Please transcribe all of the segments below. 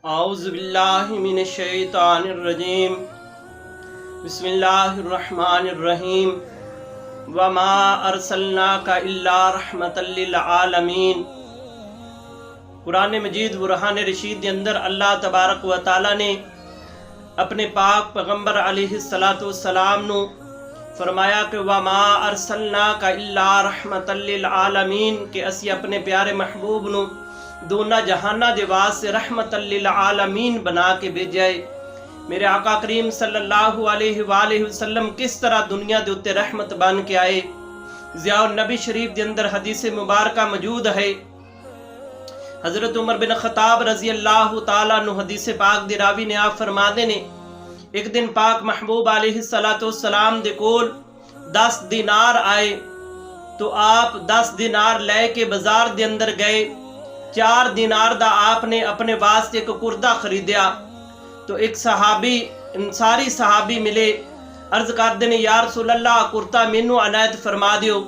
औज़ुबिल्लाहि मिनश्शैतानिर्रजीम बिस्मिल्लाहिर्रहमानिर्रहीम वमा अरसलनाका इल्ला रहमतल लिल आलमीन। कुरान मजीद बुरहान रशीद के अंदर अल्लाह तबारक व तआला ने अपने पाक पैगंबर अलैहिस्सलातु वस्सलाम नू फरमाया कि वमा अरसलनाका इल्ला रहमतल लिल आलमीन कि असी अपने प्यारे महबूब नू दोना जहाना दे वास्ते रहमतल लिल आलमीन बना के भेजा है। मेरे आका करीम सल्लल्लाहु अलैहि वसल्लम किस तरह दुनिया दे उत्ते रहमत बन के आए। ज़ियाउन नबी शरीफ के अंदर हदीस मुबारक मौजूद है। हज़रत उमर बिन खत्ताब रज़ी अल्लाह तआला अन्हु हदीस पाक दे रावी ने आप फरमाते ने एक दिन पाक महबूब अलैहिस्सलातु वस्सलाम दे कोल 10 दिनार आए तो आप 10 दिनार लेके बाजार दे अंदर गए। 4 दिनार दा आपने अपने वास्ते एक कुर्ता खरीदिया तो एक सहाबी अंसारी सहाबी मिले, अर्ज करते ने या रसूल अल्लाह कुर्ता मैनू अनायत फरमा दियो।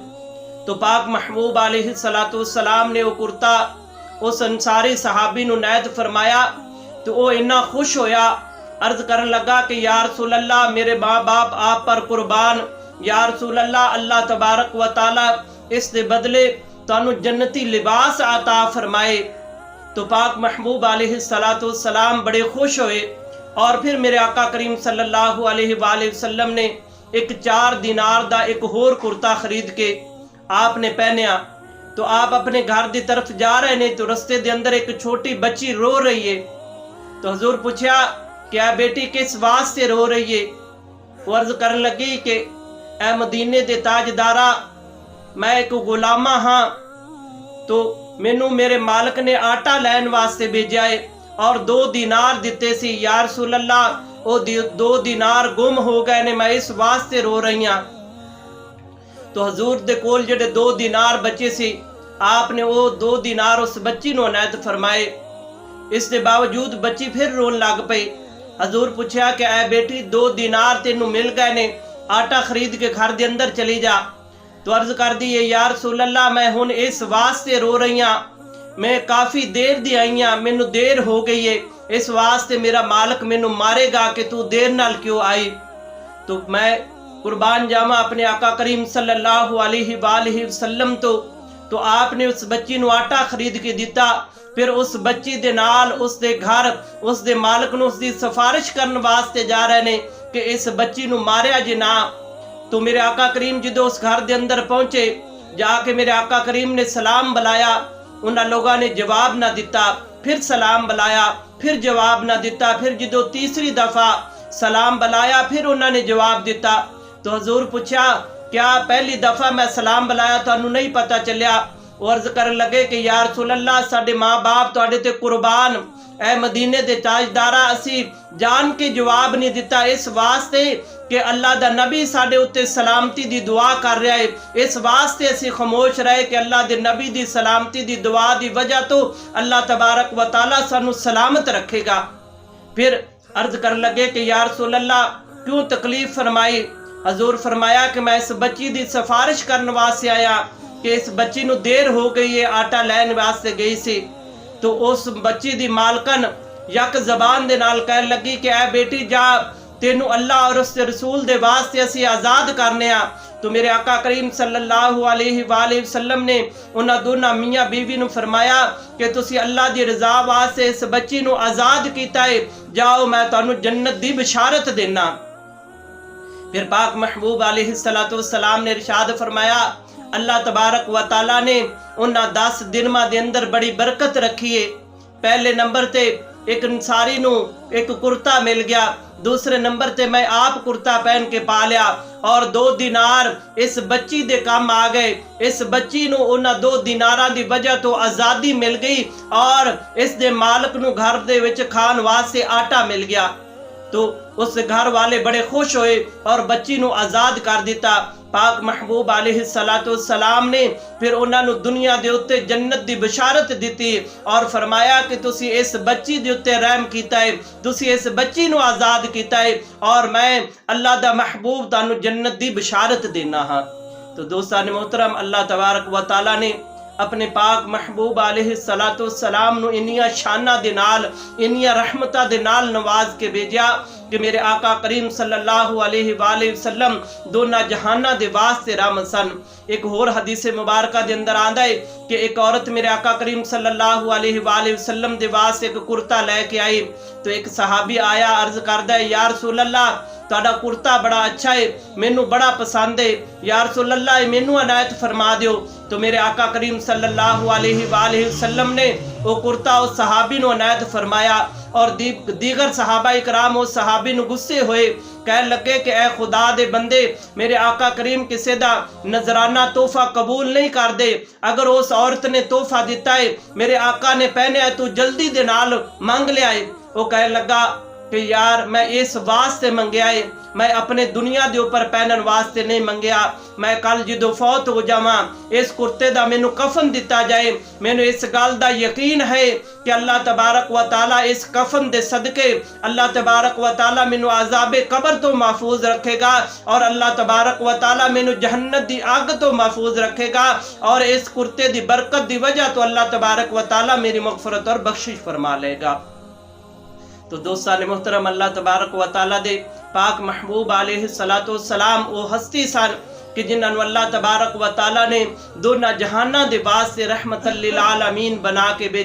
तो पाक महबूब अलैहिस्सलातु वस्सलाम ने वो कुर्ता उस अंसारी सहाबी नू नायत फरमाया तो वो इन्ना खुश होया, अर्ज करन लगा कि या रसूल अल्लाह मेरे माँ बाप आप पर कुर्बान, या रसूल अल्लाह अल्लाह तबारक व तआला इस दे बदले तानू जन्नती लिबास अता फरमाए। तो पाक महबूब अलैहिस्सलातु वस्सलाम बड़े खुश हुए और फिर मेरे आका करीम सल्लल्लाहु अलैहि वसल्लम ने एक 4 दिनार दा एक होर कुर्ता खरीद के आपने पहनया। तो आप अपने घर की तरफ जा रहे ने तो रस्ते दे अंदर एक छोटी बच्ची रो रही है। तो हजूर पूछा क्या बेटी किस वास्ते रो रही है। वो अर्ज करन लगी कि ए मदीने दे ताजदारा मैं एक गुलामा हाँ तो मैनू मेरे मालिक ने आटा लैन वास्ते भेजा है और 2 दिनार दिते सी, या रसूल अल्लाह वो 2 दिनार गुम हो गए ने, मैं इस वास्ते रो रही हाँ। तो हजूर दे कोल जेडे 2 दिनार बचे सी आपने वो 2 दिनार उस बच्ची नू अनायत फरमाए। इस दे बावजूद बच्ची फिर रोन लग पई। हजूर पूछा कि ऐ बेटी 2 दिनार तेनू मिल गए ने, आटा खरीद के घर दे अंदर चली जा। तो अर्ज कर दी है या रसूल अल्लाह मैं हुन इस वास्ते रो रही हाँ, मैं काफ़ी देर दी आई हाँ, मैनू देर हो गई है, इस वास्ते मेरा मालिक मैनू मारेगा कि तू देर नाल क्यों आई। तो मैं कुर्बान जावा अपने आका करीम सल्लल्लाहु अलैहि वसल्लम तो आपने उस बच्ची नू आटा खरीद के दिता। फिर उस बच्ची दे नाल उस दे घर उस दे मालिक नू उसदी सिफारिश करने वास्ते जा रहे ने कि इस बच्ची नू मारिया जे ना। तो मेरे आका करीम जो उस घर के अंदर पहुंचे जाके मेरे आका करीम ने सलाम बुलाया, उन्होंने लोगों ने जवाब ना दिता, फिर सलाम बुलाया फिर जवाब ना दिता, फिर जो तीसरी दफा सलाम बुलाया फिर उन्होंने जवाब दिता। तो हजूर पूछा क्या पहली दफा मैं सलाम बुलाया तो नहीं पता चलिया। वो अर्ज कर लगे कि या रसूल अल्लाह साडे माँ बाप तुहाडे ते कुर्बान, ए मदीने दे ताजदारा असी जान के जवाब नहीं दिता इस वास्ते कि अल्लाह दा नबी साडे उत्ते सलामती दी दुआ कर रहा है, इस वास्ते असी खामोश रहे कि अल्लाह दे नबी दी सलामती दी दुआ दी वजह तो अल्लाह तबारक व तआला सानू सलामत रखेगा। फिर अर्ज कर लगे कि या रसूल अल्लाह क्यों तकलीफ फरमाई। हजूर फरमाया कि मैं इस बच्ची दी सिफारिश करने वास्ते आया कि इस बच्ची नू देर हो गई है, आटा लैन वास्ते गई सी। तो उस बच्ची दी मालकन यक जबान दे नाल कह लगी कि ऐ बेटी जा तेनू अल्लाह और उसके रसूल दे वास्ते असी आज़ाद करने आ। तो मेरे आका करीम सल्लल्लाहु अलैहि वसल्लम ने उन्हां दोनों मियाँ बीवी नू फरमाया कि तुसी अल्लाह दी रज़ा वास्ते इस बच्ची नू आज़ाद कीता है, जाओ मैं तुहानू जन्नत दी बशारत देना। फिर पाक महबूब अलैहिस्सलातु वस्सलाम ने इरशाद फरमाया अल्लाह तबारक व तआला ने उन्हां 10 दिनों के अंदर बड़ी बरकत रखी है। पहले नंबर ते एक अंसारी नू एक कुर्ता मिल गया, दूसरे नंबर ते मैं आप कुर्ता पहन के पा लिया और 2 दिनार इस बच्ची दे काम आ गए। इस बच्ची नू उन्हां 2 दिनारां दी वजह तो आज़ादी मिल गई और इस दे मालिक नू घर दे विच खान वास्ते आटा मिल गया। तो उस घर वाले बड़े खुश हुए और बच्ची नू आज़ाद कर दिता। पाक महबूब अलैहिस्सलातु वस्सलाम ने फिर उन्होंने दुनिया दे उत्ते जन्नत दी बशारत दी और फरमाया कि तुसी इस बच्ची दे उत्ते रहम कीता है, तुसी इस बच्ची नू आज़ाद कीता है और मैं अल्लाह दा महबूब तानू जन्नत दी बशारत देना हाँ। तो दोस्तान मोहतरम अल्लाह तबारक व तआला ने अपने पाक महबूब अलैहिस्सलातु सलाम नु इन्नियां शाना दे नाल इन्नियां रहमतां दे नाल नवाज के भेजा कि मेरे आका करीम सल्लल्लाहु अलैहि वसल्लम दोना जहाना दे वास्ते रहमत सन। एक होर हदीस मुबारका दे अंदर आंदा है कि एक औरत मेरे आका करीम सल्लल्लाहु अलैहि वसल्लम दे वास्ते एक कुर्ता लेके आई। तो एक सहाबी आया, अर्ज करदा है, या रसूल अल्लाह तुहाडा कुर्ता बड़ा अच्छा है, मैनू बड़ा पसंद है, या रसूल अल्लाह मैनू अनायत फरमा दियो। तो मेरे आका करीम सल्लल्लाहु अलैहि वसल्लम ने वो कुर्ता उस सहाबी नु अनायत फरमाया। और दीगर सहाबा इकराम उस सहाबी नु गुस्से होए, कह लगे कि ए खुदा दे बंदे, मेरे आका करीम किसी दा नजराना तोहफा कबूल नहीं कर दे। अगर उस औरत ने तोहफा दिता है, मेरे आका ने पहने, तू जल्दी दे नाल मंग लिया है। वो कह लगा कि यार मैं इस वास्ते मंगया है, मैं अपने दुनिया दे ऊपर पहनन वास्ते नहीं मंगया। मैं कल जो फौत हो जावा इस कुर्ते दा मैनू कफन दिता जाए। मैनू इस गल दा यकीन है कि अल्लाह तबारक व ताला इस कफन दे सदके अल्लाह तबारक व ताला मैनू अज़ाबे कबर तो महफूज रखेगा और अल्लाह तबारक व ताला मैनू जहन्नत दी आग तो महफूज रखेगा। और इस कुर्ते दी बरकत दी वजह तो अल्लाह तबारक व ताला मेरी मगफरत और बख्शिश फरमा लेगा। तो दोस्तान मोहतरम, अल्लाह तबारक व ताला दे पाक महबूब अलैहिस्सलातु सलाम वो हस्ती सन कि जिन्होंने अल्लाह तबारक व ताला ने दोनों जहाना दे वास्ते रहमतल लिल आलमीन बना के भेजा।